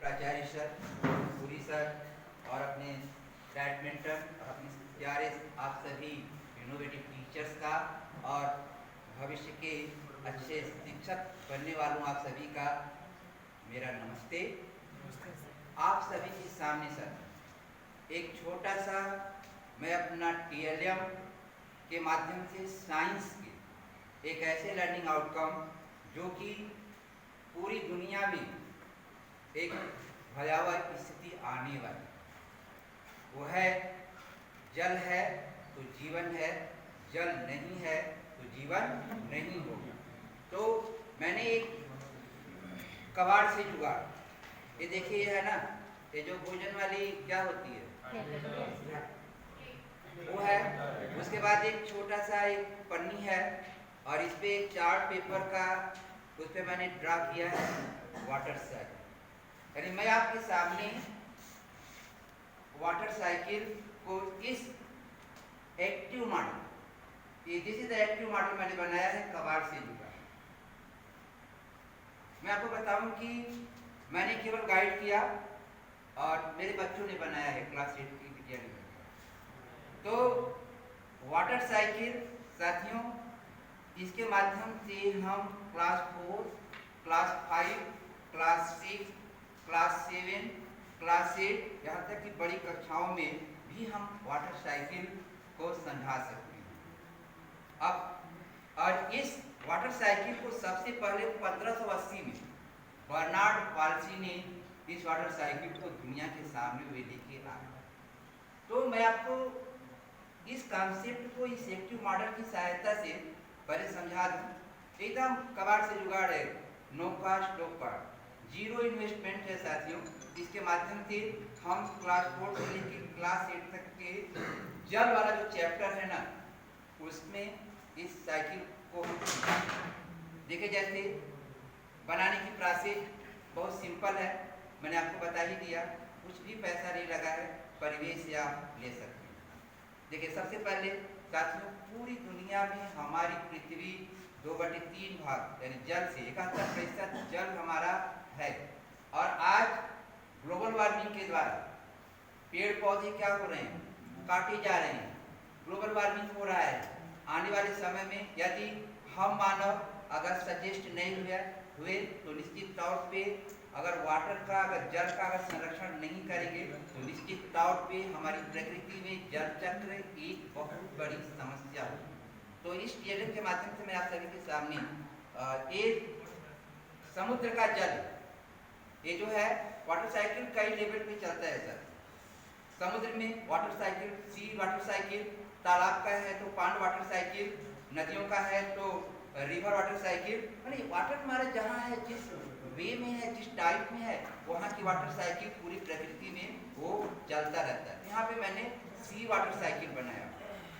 प्राचार्य sir, Puri sir और अपने बैडमिंटन और अपने प्यारे आप सभी इनोवेटिव टीचर्स का और भविष्य के अच्छे शिक्षक बनने वालों आप सभी का मेरा नमस्ते। आप सभी के सामने सर एक छोटा सा मैं अपना TLM के माध्यम से साइंस के एक ऐसे लर्निंग आउटकम जो कि पूरी दुनिया में एक भयावह स्थिति आने वाली, वो है जल है तो जीवन है, जल नहीं है तो जीवन नहीं होगा। तो मैंने एक कबाड़ से जुगाड़, ये देखिए ये है ना, ये जो भोजन वाली क्या होती है वो है। उसके बाद एक छोटा सा एक पन्नी है और इस पे एक चार्ट पेपर का उस पे मैंने ड्रा किया है वाटर साइकिल। यानी मैं आपके सामने वाटर साइकिल को इस एक्टिव मॉडल, ये this is the active model मैंने बनाया है कबाड़ से जुड़ा। मैं आपको बताऊं कि मैंने केवल गाइड किया और मेरे बच्चों ने बनाया है क्लास 8 की विज्ञान में। तो वाटर साइकिल साथियों, इसके माध्यम से हम class 4, class 5, class 6, class 7, class 8 यहाँ तक कि बड़ी कक्षाओं में भी हम वाटर साइकिल को समझा सकते हैं। अब और इस वाटर साइकिल को सबसे पहले 1580 में बर्नार्ड पाल्सी ने इस वाटर साइकिल को दुनिया के सामने वे लेके आया। तो मैं आपको इस कॉन्सेप्ट को इस एक्टिव मॉडल की सहायता से पहले समझा दूं। एकदम कबाड़ से जुगाड़ है, no cost no part, zero investment है साथियों। इसके माध्यम से हम क्लास 4 से लेकर क्लास 8 तक के जल वाला जो चैप्टर है ना, उसमें इस साइकिल को हम देखिए। जैसे बनाने की प्रोसेस बहुत सिंपल है, मैंने आपको बता ही दिया, कुछ भी पैसा नहीं लगा है, परिवेश से आप ले सकते हैं। देखिए सबसे पहले साथियों, पूरी दुनिया में हमारी पृथ्वी 2/3 भाग यानी जल से 71% जल हमारा है। और आज ग्लोबल वार्मिंग के द्वारा पेड़ पौधे क्या हो रहे हैं, काटे जा रहे हैं, ग्लोबल वार्मिंग हो रहा है। आने वाले समय में यदि हम मानव अगर सचेष्ट नहीं हुए तो निश्चित तौर पे अगर जल का अगर संरक्षण नहीं करेंगे तो निश्चित तौर पे हमारी प्रकृति में जल चक्र एक बहुत बड़ी समस्या होगी। तो इस TLM के माध्यम से मैं आप सभी के सामने ये समुद्र का जल, ये जो है वाटर साइकिल कई लेवल पे चलता है सर। समुद्र में वाटर साइकिल, सी वाटर साइकिल, तालाब का है तो पांड वाटर साइकिल, नदियों का है तो रिवर वाटर साइकिल। यानी वाटर हमारे जहाँ है, जिस वे में है, जिस टाइप में है, वहाँ की वाटर साइकिल पूरी प्रकृति में वो चलता रहता है। यहाँ पे मैंने सी वाटर साइकिल बनाया।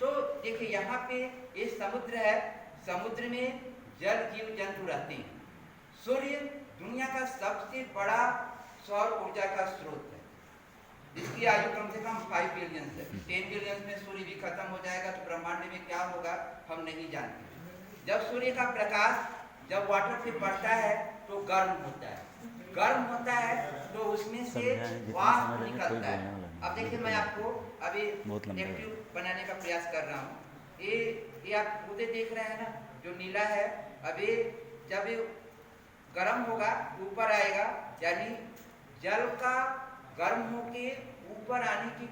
तो देखिए यहाँ पे ये समुद्र है, समुद्र में जल जीव जंतु रहते हैं। सूर्य दुनिया का सबसे बड़ा सौर ऊर्जा का स्रोत है, जिसकी आयु कम से कम 5 बिलियन है। 10 बिलियन में सूर्य भी खत्म हो जाएगा तो ब्रह्मांड में क्या होगा हम नहीं जानते। जब सूर्य का प्रकाश जब वाटर पे पड़ता है तो गर्म होता है, गर्म होता है तो उसमें से वाष्प निकलता है। अब देखिए मैं आपको अभी एक्टिव बनाने का प्रयास कर रहा हूँ। ये आप खुद देख रहे हैं ना, जो नीला है, अभी जब ये गर्म होगा ऊपर आएगा, यानी जल का गर्म होके ऊपर आने की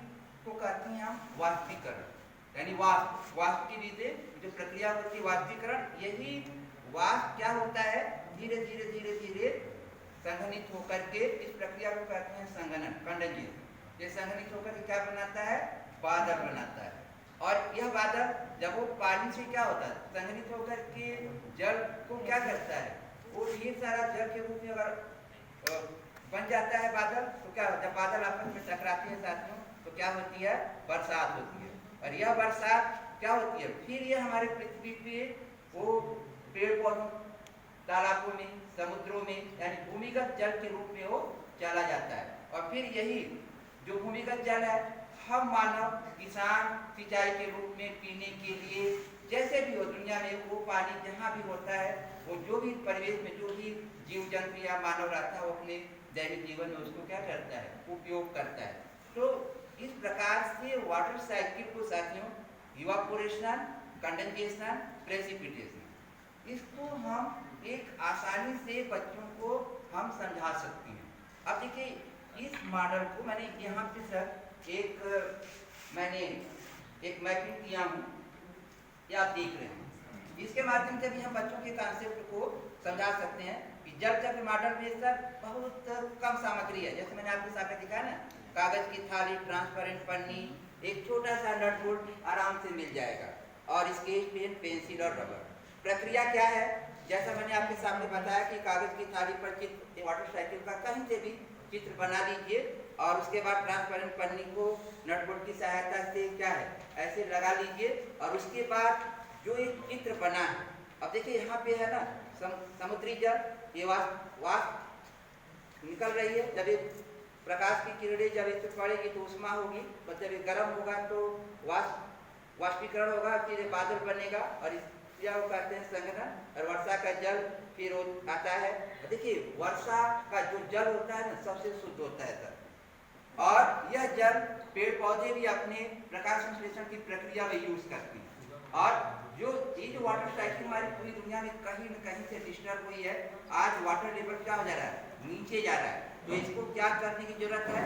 को कहते हैं हम वाष्पीकरण। यानी वाष्प की रीते जो प्रक्रिया होती है वाष्पीकरण, यही वाष्प क्या होता है धीरे धीरे धीरे धीरे संघनित होकर के इस प्रक्रिया को कहते हैं संघनन, कंडेंसेशन। ये संघनित होकर के क्या बनाता है, बादल बनाता है। और यह बादल जब वो पानी से क्या होता है संघनित होकर के जल को क्या करता है, वो ढेर सारा जल के रूप में अगर बन जाता है बादल, तो क्या होता है, बादल आपस में टकराते हैं साथियों, तो क्या होती है, बरसात होती है। और यह बरसात क्या होती है, फिर ये हमारे पृथ्वी पे वो पेड़ पौधों, तालाबों में, समुद्रों में, यानी भूमिगत जल के रूप में वो चला जाता है। और फिर यही जो भूमिगत जल है हम मानव किसान सिंचाई के रूप में पीने के लिए जैसे भी हो दुनिया में वो पानी जहाँ भी होता है, वो जो भी परिवेश में जो भी जीव जंतु या मानव रहता है वो अपने दैनिक जीवन में उसको क्या करता है, उपयोग करता है। तो इस प्रकार से वाटर साइकिल को साथियों इवापोरेशन, कंडेंसेशन, प्रेसिपिटेशन, इसको हम एक आसानी से बच्चों को हम समझा सकते हैं। अब देखिए इस मॉडल को मैंने यहाँ पे सर मैंने एक मैपिंग किया हूँ, ये आप देख रहे हैं। इसके माध्यम से भी हम बच्चों के कॉन्सेप्ट को समझा सकते हैं कि जल चक्र मॉडल में सर बहुत कम सामग्री है। जैसे मैंने आपके सामने दिखाया ना, कागज की थाली, ट्रांसपेरेंट पन्नी, एक छोटा सा नट बोल्ट आराम से मिल जाएगा, और स्केच पेन, पेंसिल और रबर। प्रक्रिया क्या है, जैसा मैंने आपके सामने बताया कि कागज की थाली पर चित्र वाटर साइकिल का कहीं से भी चित्र बना लीजिए, और उसके बाद ट्रांसपेरेंट पन्नी को नट बोल्ट की सहायता से क्या है ऐसे लगा लीजिए, और उसके बाद जो एक चित्र बना है, अब देखिए यहाँ पे है ना समुद्री जल, ये वाष्प निकल रही है। जब एक प्रकाश की किरणें जब इस पर पड़ेगी तो उष्मा होगी, और जब ये गर्म होगा तो वाष्पीकरण होगा, फिर बादल बनेगा, और क्या वो कहते हैं संघनन, और वर्षा का जल फिर आता है। देखिए वर्षा का जो जल होता है ना सबसे शुद्ध होता है सर, और यह जल पेड़ पौधे भी अपने प्रकाश संश्लेषण की प्रक्रिया में यूज करते हैं। और जो वाटर साइकिल हमारी पूरी दुनिया में कहीं न कहीं से डिस्टर्ब हुई है, आज वाटर लेवल क्या हो जा रहा है, नीचे जा रहा है। तो इसको क्या करने की जरूरत है,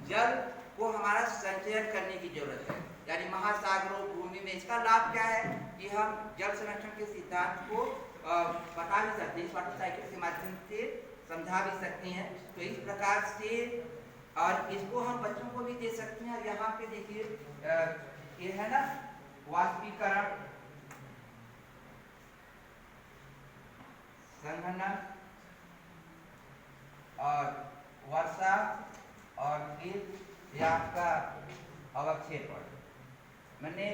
जल को हमारा संचयन करने की जरूरत है, यानी महासागरों, भूमि में। इसका लाभ क्या है कि हम जल संरक्षण के सिद्धांत को बता भी सकते हैं, इस वाटर साइकिल के माध्यम से समझा भी सकते हैं। तो इस प्रकार से, और इसको हम बच्चों को भी दे सकते हैं। और यहाँ पे देखिए ये है ना वाष्पीकरण, संघनन और वर्षा, और फिर आपका अवक्षेपण। मैंने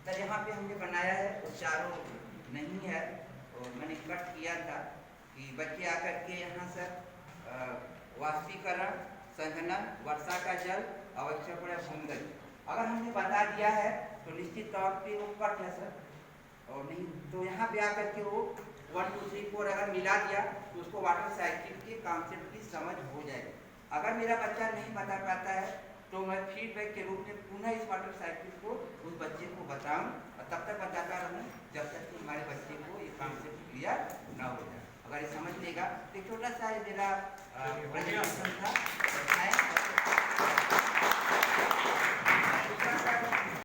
सर यहाँ पे हमने बनाया है, वो चारों नहीं है, और मैंने कट किया था कि बच्चे आकर के यहाँ सर वाष्पीकरण, संघनन, वर्षा का जल, अवक्षेपण या भूमिगत, अगर हमने बता दिया है तो निश्चित तौर पे वो कट है सर, और नहीं तो यहाँ पे आकर के वो 1 2 3 4 अगर मिला दिया तो उसको वाटर साइकिल के कॉन्सेप्ट की समझ हो जाएगी। अगर मेरा बच्चा नहीं बता पाता है तो मैं फीडबैक के रूप में पुनः इस वाटर साइकिल को उस बच्चे को बताऊं, और तब तक